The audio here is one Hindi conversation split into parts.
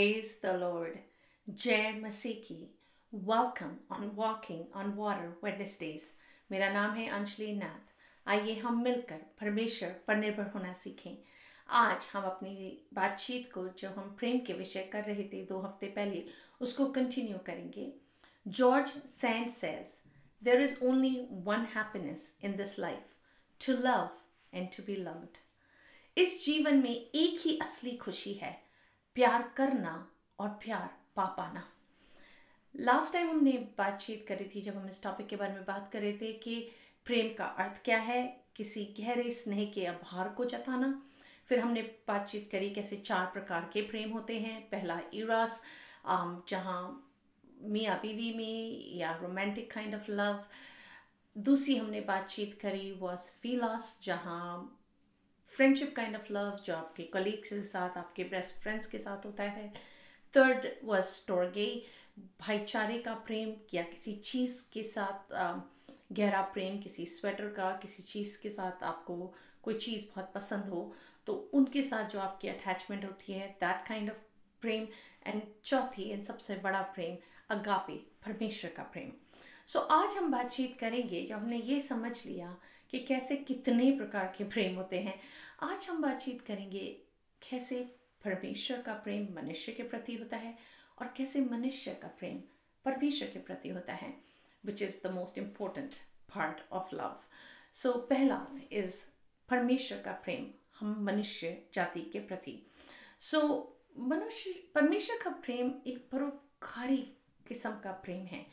Praise the Lord. जय मसीह की. Welcome on Walking on Water Wednesdays. मेरा नाम है अंजलि नाथ. आइए हम मिलकर परमेश्वर पर निर्भर होना सीखें. आज हम अपनी बातचीत को जो हम प्रेम के विषय कर रहे थे 2 हफ्ते पहले उसको कंटिन्यू करेंगे. George Sand says, there is only one happiness in this life, to love and to be loved. इस जीवन में एक ही असली खुशी है, प्यार करना और प्यार पा पाना. लास्ट टाइम हमने बातचीत करी थी जब हम इस टॉपिक के बारे में बात कर रहे थे कि प्रेम का अर्थ क्या है, किसी गहरे स्नेह के आभार को जताना. फिर हमने बातचीत करी कैसे 4 प्रकार के प्रेम होते हैं. पहला इरास, जहाँ मियाँ बीवी में या रोमांटिक काइंड ऑफ लव. दूसरी हमने बातचीत करी वॉज फिलॉस, जहाँ फ्रेंडशिप काइंड ऑफ लव जो आपके कलीग्स के साथ, आपके बेस्ट फ्रेंड्स के साथ होता है. थर्ड वॉज स्टोरगे, भाईचारे का प्रेम या किसी चीज़ के साथ गहरा प्रेम, किसी स्वेटर का, किसी चीज़ के साथ आपको कोई चीज़ बहुत पसंद हो तो उनके साथ जो आपकी अटैचमेंट होती है, that kind of Prem. And चौथी एंड सबसे बड़ा प्रेम अगापे, परमेश्वर का प्रेम. सो आज हम बातचीत करेंगे जब हमने ये समझ लिया कि कैसे कितने प्रकार के प्रेम होते हैं. आज हम बातचीत करेंगे कैसे परमेश्वर का प्रेम मनुष्य के प्रति होता है और कैसे मनुष्य का प्रेम परमेश्वर के प्रति होता है, which is the most important part of love. So पहला इज परमेश्वर का प्रेम हम मनुष्य जाति के प्रति. सो परमेश्वर का प्रेम एक परोपकारी किस्म का प्रेम है,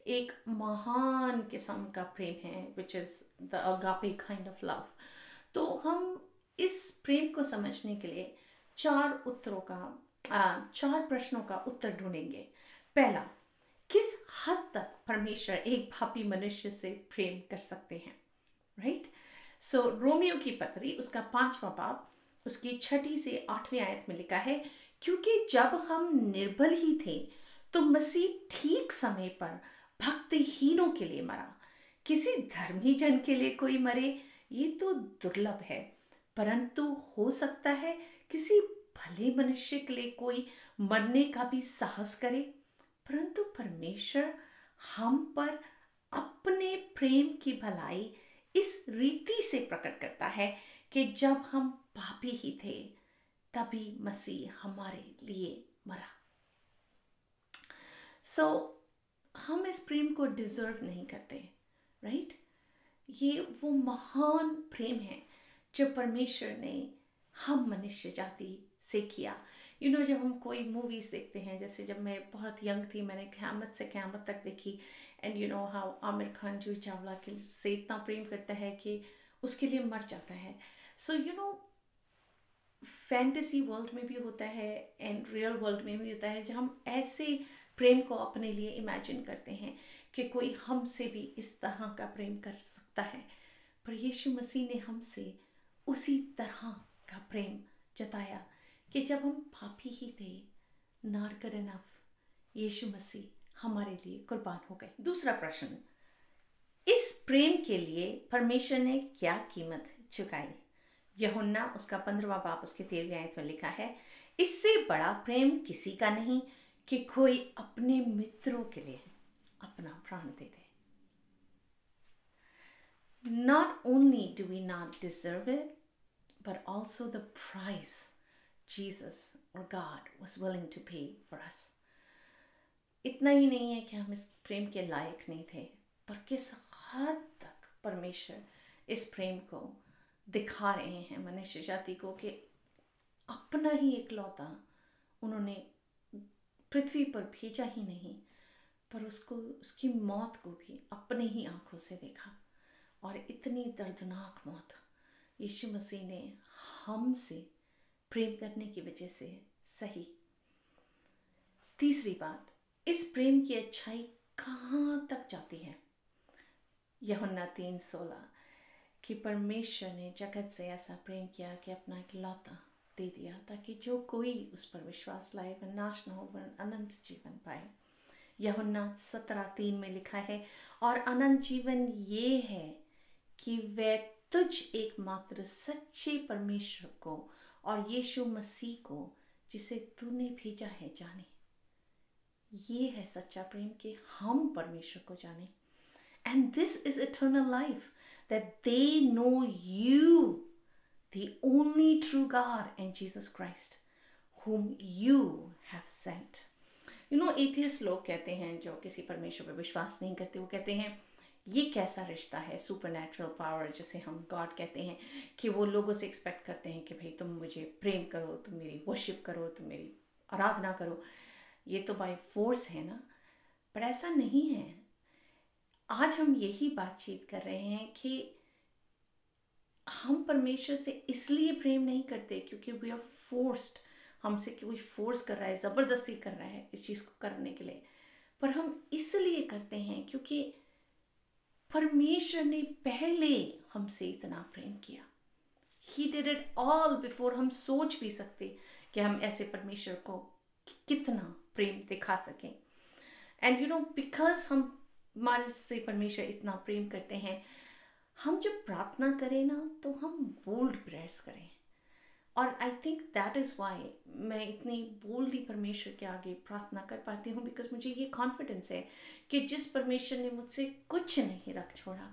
एक महान किस्म का प्रेम है, which is the agape kind of love. तो हम इस प्रेम को समझने के लिए 4 प्रश्नों का उत्तर ढूंढेंगे. पहला, किस हद तक परमेश्वर एक पापी मनुष्य से प्रेम कर सकते हैं, राइट? सो रोमियो की पत्री उसका 5वां बाब उसकी 6 से 8वीं आयत में लिखा है, क्योंकि जब हम निर्बल ही थे तो मसीह ठीक समय पर भक्तिहीनों के लिए मरा. किसी धर्मी जन के लिए कोई मरे ये तो दुर्लभ है, परंतु हो सकता है किसी भले मनुष्य के लिए कोई मरने का भी साहस करे. परंतु परमेश्वर हम पर अपने प्रेम की भलाई इस रीति से प्रकट करता है कि जब हम पापी ही थे तभी मसीह हमारे लिए मरा. सो हम इस प्रेम को डिजर्व नहीं करते, राइट? ये वो महान प्रेम है जो परमेश्वर ने हम मनुष्य जाति से किया. जब हम कोई मूवीज़ देखते हैं, जैसे जब मैं बहुत यंग थी मैंने क़यामत से क़यामत तक देखी. And you know how Aamir Khan Juhi Chawla के से इतना प्रेम करता है कि उसके लिए मर जाता है. सो फैंटेसी वर्ल्ड में भी होता है एंड रियल वर्ल्ड में भी होता है जहाँ हम ऐसे प्रेम को अपने लिए इमेजिन करते हैं कि कोई हमसे भी इस तरह का प्रेम कर सकता है. पर यीशु मसीह ने हमसे उसी तरह का प्रेम जताया कि जब हम पापी ही थे, नॉट गुड इनफ, यीशु मसीह हमारे लिए कुर्बान हो गए. दूसरा प्रश्न, इस प्रेम के लिए परमेश्वर ने क्या कीमत चुकाई? यूहन्ना उसका 15वां बाब उसके 13वीं आयत में लिखा है, इससे बड़ा प्रेम किसी का नहीं कि कोई अपने मित्रों के लिए अपना प्राण दे दे. Not only do we not deserve it, but also the price Jesus or God was willing to pay for us. इतना ही नहीं है कि हम इस प्रेम के लायक नहीं थे, पर किस हद तक परमेश्वर इस प्रेम को दिखा रहे हैं मनुष्य जाति को कि अपना ही इकलौता उन्होंने पृथ्वी पर भेजा ही नहीं, पर उसकी मौत को भी अपने ही आंखों से देखा. और इतनी दर्दनाक मौत यीशु मसीह ने हमसे प्रेम करने की वजह से सही. तीसरी बात, इस प्रेम की अच्छाई कहाँ तक जाती है? यूहन्ना 3:16 कि परमेश्वर ने जगत से ऐसा प्रेम किया कि अपना इकलौता दे दिया ताकि जो कोई उस पर विश्वास लाए वह नाश न हो वरन अनंत जीवन पाए. यूहन्ना 17:3 में लिखा है, और अनंत जीवन ये है कि वे तुझ एकमात्र सच्चे परमेश्वर को और यीशु मसीह को जिसे तूने भेजा है जाने। ये है सच्चा प्रेम कि हम परमेश्वर को जाने। And this is eternal life, that they know you, the only true God, and Jesus Christ, whom you have sent. Atheist लोग कहते हैं, जो किसी परमेश्वर पर विश्वास नहीं करते, वो कहते हैं ये कैसा रिश्ता है सुपरनैचुरल पावर, जिसे हम गॉड कहते हैं, कि वो लोगों से एक्सपेक्ट करते हैं कि भाई तुम मुझे प्रेम करो, तुम मेरी वर्शिप करो, तुम मेरी आराधना करो। ये तो बाय फोर्स है ना। पर ऐसा नहीं है। आज हम यही बातचीत कर रहे हैं कि हम परमेश्वर से इसलिए प्रेम नहीं करते क्योंकि वी आर फोर्स्ड, हमसे कोई फोर्स कर रहा है, ज़बरदस्ती कर रहा है इस चीज़ को करने के लिए। पर हम इसलिए करते हैं क्योंकि परमेश्वर ने पहले हमसे इतना प्रेम किया। He did it all before हम सोच भी सकते कि हम ऐसे परमेश्वर को कितना प्रेम दिखा सकें। एंड बिकॉज हमारे से परमेश्वर इतना प्रेम करते हैं, हम जब प्रार्थना करें ना तो हम बोल्ड प्रेयर्स करें। और I think that is why मैं इतनी बोल्डली परमेश्वर के आगे प्रार्थना कर पाती हूँ, बिकॉज मुझे ये कॉन्फिडेंस है कि जिस परमेश्वर ने मुझसे कुछ नहीं रख छोड़ा,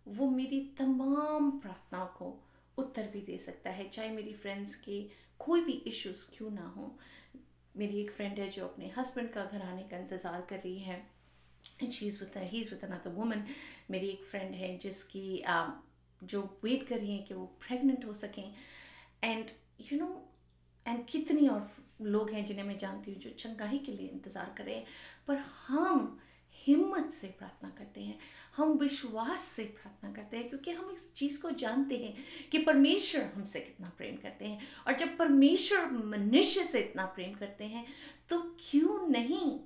वो मेरी तमाम प्रार्थनाओं को उत्तर भी दे सकता है, चाहे मेरी फ्रेंड्स के कोई भी इश्यूज़ क्यों ना हो। मेरी एक फ्रेंड है जो अपने हस्बैंड का घर आने का इंतज़ार कर रही है, and he's with another woman। मेरी एक फ्रेंड है जिसकी जो वेट कर रही है कि वो प्रेग्नेंट हो सकें। एंड एंड कितनी और लोग हैं जिन्हें मैं जानती हूँ जो चंगाई के लिए इंतज़ार कर रहे हैं। पर हम हिम्मत से प्रार्थना करते हैं, हम विश्वास से प्रार्थना करते हैं, क्योंकि हम इस चीज़ को जानते हैं कि परमेश्वर हमसे कितना प्रेम करते हैं। और जब परमेश्वर मनुष्य से इतना प्रेम करते हैं तो क्यों नहीं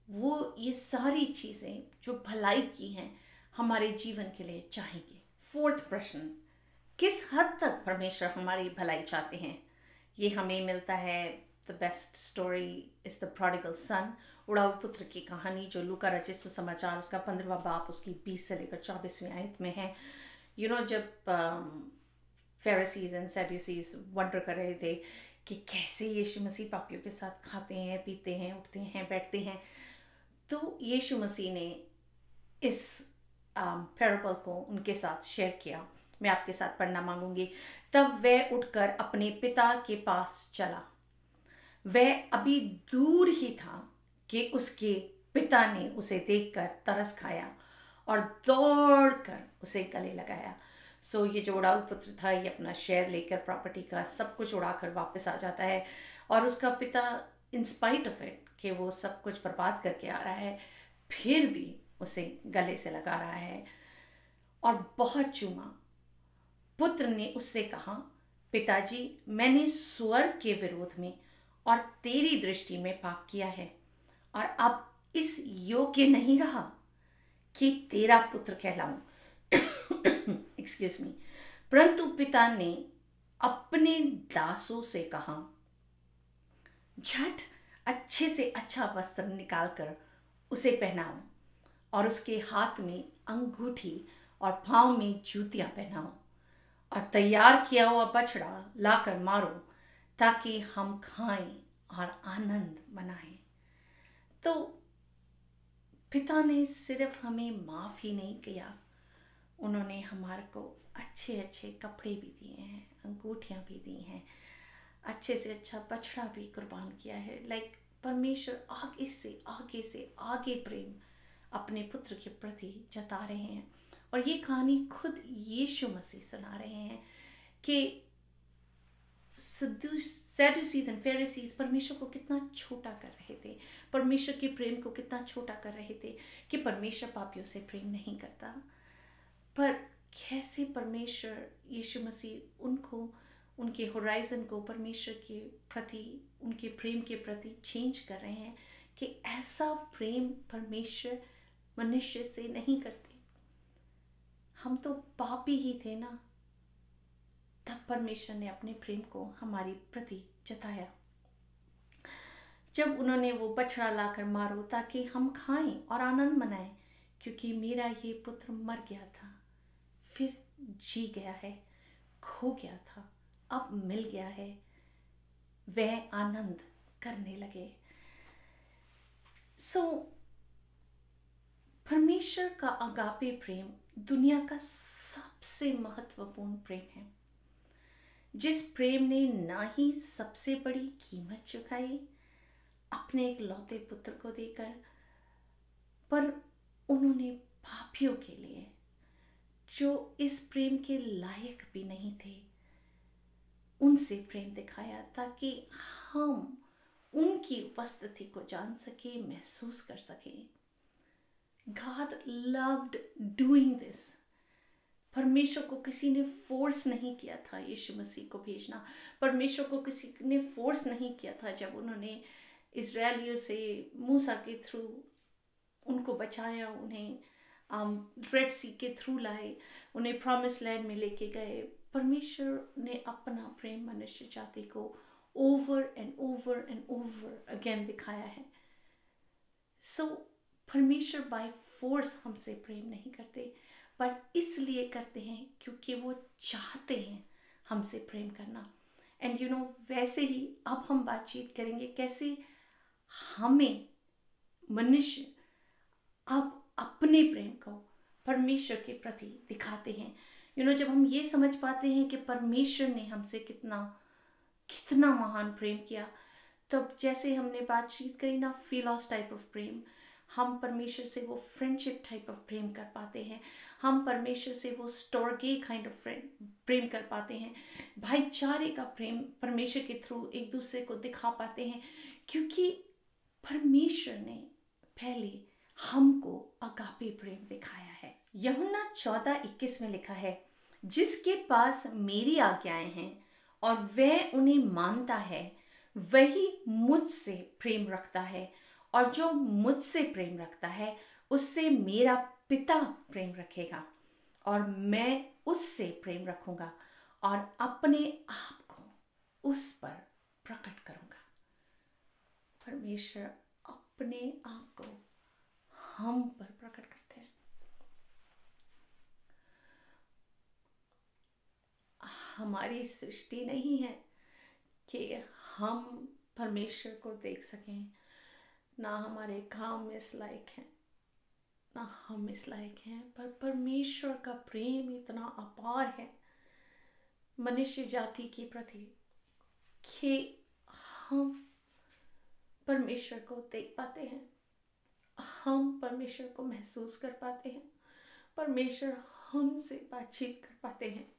वो ये सारी चीज़ें जो भलाई की हैं हमारे जीवन के लिए चाहेंगे। फोर्थ प्रश्न, किस हद तक परमेश्वर हमारी भलाई चाहते हैं? ये हमें मिलता है, the best story is the prodigal son, उड़ाऊ पुत्र की कहानी, जो लूका रचित सुसमाचार उसका 15वां बाप उसकी 20 से लेकर 24वीं आयत में है। जब फेरिसीज एंड सैडुसीज वंडर कर रहे थे कि कैसे यीशु मसीह पापियों के साथ खाते हैं, पीते हैं, उठते हैं, बैठते हैं, तो यीशु मसीह ने इस पैराबल को उनके साथ शेयर किया। मैं आपके साथ पढ़ना मांगूंगी। तब वह उठकर अपने पिता के पास चला। वह अभी दूर ही था कि उसके पिता ने उसे देखकर तरस खाया और दौड़कर उसे गले लगाया। सो ये जो उड़ाऊ पुत्र था, ये अपना शेयर लेकर प्रॉपर्टी का सब कुछ उड़ाकर वापस आ जाता है, और उसका पिता इन स्पाइट ऑफ इट कि वो सब कुछ बर्बाद करके आ रहा है, फिर भी उसे गले से लगा रहा है और बहुत चूमा। पुत्र ने उससे कहा, पिताजी, मैंने स्वर्ग के विरोध में और तेरी दृष्टि में पाप किया है, और अब इस योग्य नहीं रहा कि तेरा पुत्र कहलाऊं। Excuse me. परंतु पिता ने अपने दासों से कहा, झट अच्छे से अच्छा वस्त्र निकालकर उसे पहनाओ और उसके हाथ में अंगूठी और पांव में जूतियां पहनाओ, और तैयार किया हुआ बछड़ा लाकर मारो, ताकि हम खाएं और आनंद मनाएं। तो पिता ने सिर्फ हमें माफ ही नहीं किया, उन्होंने हमारे को अच्छे अच्छे कपड़े भी दिए हैं, अंगूठियां भी दी हैं, अच्छे से अच्छा बछड़ा भी कुर्बान किया है। परमेश्वर आगे से आगे प्रेम अपने पुत्र के प्रति जता रहे हैं। और ये कहानी खुद यीशु मसीह सुना रहे हैं कि सैडुसीज एंड फेरिसीज परमेश्वर को कितना छोटा कर रहे थे, परमेश्वर के प्रेम को कितना छोटा कर रहे थे कि परमेश्वर पापियों से प्रेम नहीं करता। पर कैसे परमेश्वर यीशु मसीह उनको, उनके होराइजन को परमेश्वर के प्रति, उनके प्रेम के प्रति चेंज कर रहे हैं कि ऐसा प्रेम परमेश्वर मनुष्य से नहीं करते। हम तो पापी ही थे ना, तब परमेश्वर ने अपने प्रेम को हमारी प्रति जताया, जब उन्होंने वो बछड़ा लाकर मारो ताकि हम खाएं और आनंद मनाएं, क्योंकि मेरा ये पुत्र मर गया था, फिर जी गया है, खो गया था, अब मिल गया है। वह आनंद करने लगे। परमेश्वर का अगापे प्रेम दुनिया का सबसे महत्वपूर्ण प्रेम है, जिस प्रेम ने ना ही सबसे बड़ी कीमत चुकाई अपने एक लौते पुत्र को देकर, पर उन्होंने पापियों के लिए, जो इस प्रेम के लायक भी नहीं थे, उनसे प्रेम दिखाया ताकि हम उनकी उपस्थिति को जान सके, महसूस कर सके। God loved doing this. परमेश्वर को किसी ने फोर्स नहीं किया था यीशु मसीह को भेजना। परमेश्वर को किसी ने फोर्स नहीं किया था जब उन्होंने इजरायलियों से मूसा के थ्रू उनको बचाया, उन्हें रेड सी के थ्रू लाए, उन्हें प्रॉमिस लैंड में लेके गए। परमेश्वर ने अपना प्रेम मनुष्य जाति को over and over and over again दिखाया है। परमेश्वर बाय फोर्स हमसे प्रेम नहीं करते, पर इसलिए करते हैं क्योंकि वो चाहते हैं हमसे प्रेम करना। एंड वैसे ही अब हम बातचीत करेंगे कैसे हमें मनुष्य अब अपने प्रेम को परमेश्वर के प्रति दिखाते हैं। जब हम ये समझ पाते हैं कि परमेश्वर ने हमसे कितना महान प्रेम किया, तब जैसे हमने बातचीत करी ना, फिलॉस टाइप ऑफ प्रेम, हम परमेश्वर से वो फ्रेंडशिप टाइप ऑफ प्रेम कर पाते हैं। हम परमेश्वर से वो स्टोरगे काइंड ऑफ प्रेम कर पाते हैं। भाईचारे का प्रेम परमेश्वर के थ्रू एक दूसरे को दिखा पाते हैं, क्योंकि परमेश्वर ने पहले हमको अगापे प्रेम दिखाया है। यूहन्ना 14:21 में लिखा है, जिसके पास मेरी आज्ञाएं हैं और वह उन्हें मानता है, वही मुझसे प्रेम रखता है, और जो मुझसे प्रेम रखता है उससे मेरा पिता प्रेम रखेगा, और मैं उससे प्रेम रखूंगा और अपने आप को उस पर प्रकट करूंगा। परमेश्वर अपने आप को हम पर प्रकट करते हैं। हमारी सृष्टि नहीं है कि हम परमेश्वर को देख सकें, ना हमारे काम इस लायक हैं, ना हम इस लायक हैं, पर परमेश्वर का प्रेम इतना अपार है मनुष्य जाति के प्रति कि हम परमेश्वर को देख पाते हैं, हम परमेश्वर को महसूस कर पाते हैं, परमेश्वर हमसे बातचीत कर पाते हैं।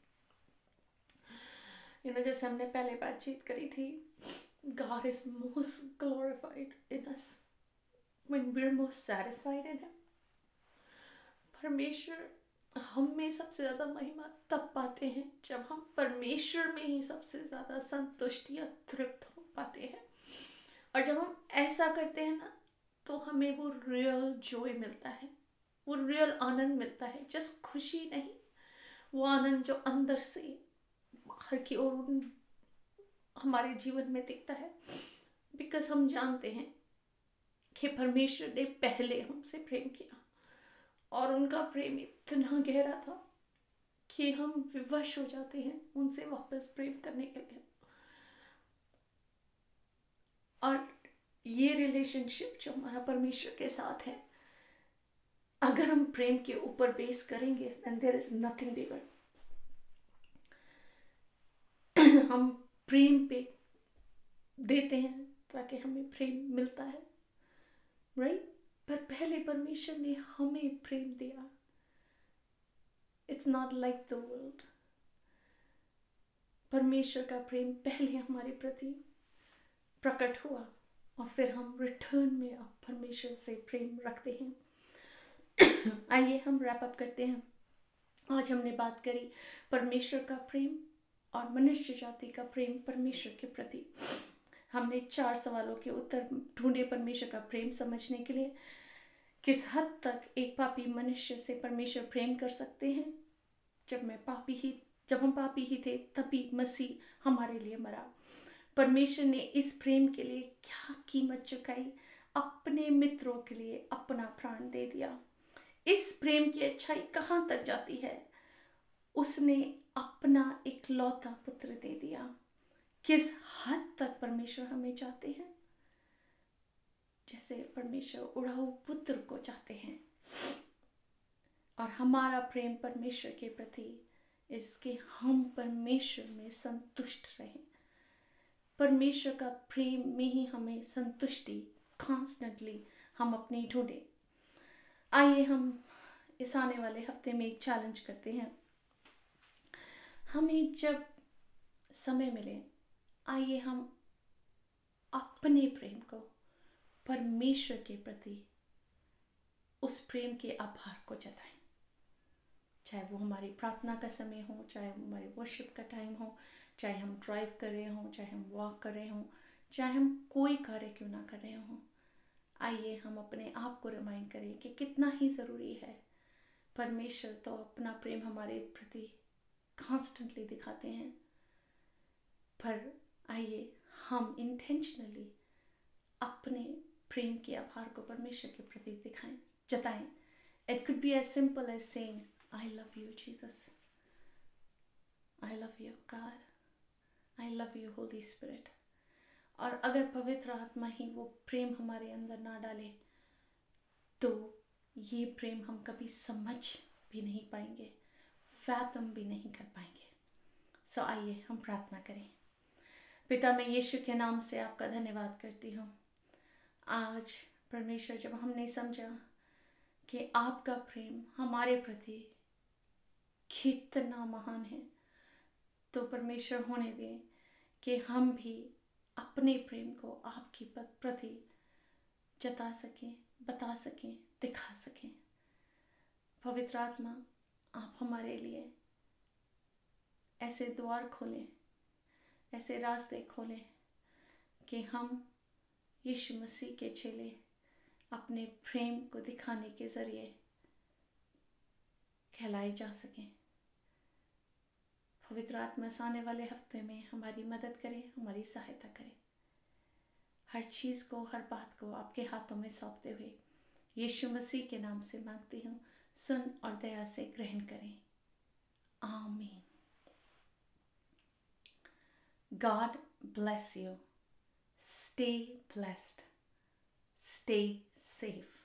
जैसे हमने पहले बातचीत करी थी, God is most glorified in us when we're most satisfied in Him. परमेश्वर हम में सबसे ज़्यादा महिमा तब पाते हैं जब हम परमेश्वर में ही सबसे ज़्यादा संतुष्टि या तृप्त हो पाते हैं। और जब हम ऐसा करते हैं ना, तो हमें वो रियल जॉय मिलता है, वो रियल आनंद मिलता है। जस्ट खुशी नहीं, वो आनंद जो अंदर से बाहर की ओर हमारे जीवन में दिखता है, बिकॉज हम जानते हैं कि परमेश्वर ने पहले हमसे प्रेम किया और उनका प्रेम इतना गहरा था कि हम विवश हो जाते हैं उनसे वापस प्रेम करने के लिए। और ये रिलेशनशिप जो हमारा परमेश्वर के साथ है, अगर हम प्रेम के ऊपर बेस करेंगे, then there is nothing bigger। हम प्रेम पे देते हैं ताकि हमें प्रेम मिलता है, राइट? पर पहले परमेश्वर ने हमें प्रेम दिया। It's not like the world. परमेश्वर का प्रेम पहले हमारे प्रति प्रकट हुआ और फिर हम रिटर्न में अब परमेश्वर से प्रेम रखते हैं। आइए हम रैप अप करते हैं। आज हमने बात करी परमेश्वर का प्रेम और मनुष्य जाति का प्रेम परमेश्वर के प्रति। हमने 4 सवालों के उत्तर ढूंढे परमेश्वर का प्रेम समझने के लिए। किस हद तक एक पापी मनुष्य से परमेश्वर प्रेम कर सकते हैं? जब हम पापी ही थे तभी मसीह हमारे लिए मरा। परमेश्वर ने इस प्रेम के लिए क्या कीमत चुकाई, अपने मित्रों के लिए अपना प्राण दे दिया। इस प्रेम की अच्छाई कहाँ तक जाती है? उसने अपना इकलौता पुत्र दे दिया किस हद तक परमेश्वर हमें चाहते हैं, जैसे परमेश्वर उड़ाऊ पुत्र को चाहते हैं। और हमारा प्रेम परमेश्वर के प्रति इसके हम परमेश्वर में संतुष्ट रहें। परमेश्वर का प्रेम में ही हमें संतुष्टि कॉन्स्टेंटली हम अपनी ढूंढें। आइए हम इस आने वाले हफ्ते में एक चैलेंज करते हैं। हमें जब समय मिले, आइए हम अपने प्रेम को परमेश्वर के प्रति उस प्रेम के आभार को जताएं। चाहे वो हमारी प्रार्थना का समय हो, चाहे वो हमारे वर्शिप का टाइम हो, चाहे हम ड्राइव कर रहे हों, चाहे हम वॉक कर रहे हों, चाहे हम कोई कार्य क्यों ना कर रहे हों। आइए हम अपने आप को रिमाइंड करें कि कितना ही ज़रूरी है। परमेश्वर तो अपना प्रेम हमारे प्रति कॉन्स्टेंटली दिखाते हैं, पर आइए हम इंटेंशनली अपने प्रेम के आभार को परमेश्वर के प्रति दिखाएं, जताएं। It could be as simple as saying, I love you, Jesus. I love you, God. I love you, Holy Spirit. और अगर पवित्र आत्मा ही वो प्रेम हमारे अंदर ना डाले, तो ये प्रेम हम कभी समझ भी नहीं पाएंगे, फैथम भी नहीं कर पाएंगे। सो आइए हम प्रार्थना करें। पिता, मैं यीशु के नाम से आपका धन्यवाद करती हूँ। आज परमेश्वर, जब हमने समझा कि आपका प्रेम हमारे प्रति कितना महान है, तो परमेश्वर होने दें कि हम भी अपने प्रेम को आपकी प्रति जता सकें, बता सकें, दिखा सकें। पवित्र आत्मा, आप हमारे लिए ऐसे द्वार खोलें, ऐसे रास्ते खोलें कि हम यीशु मसीह के चेले अपने प्रेम को दिखाने के ज़रिए कहलाए जा सकें। पवित्र आत्मा, आने वाले हफ्ते में हमारी मदद करें, हमारी सहायता करें। हर चीज़ को, हर बात को आपके हाथों में सौंपते हुए यीशु मसीह के नाम से मांगती हूँ, सुन और दया से ग्रहण करें। आमीन। God bless you. Stay blessed. Stay safe.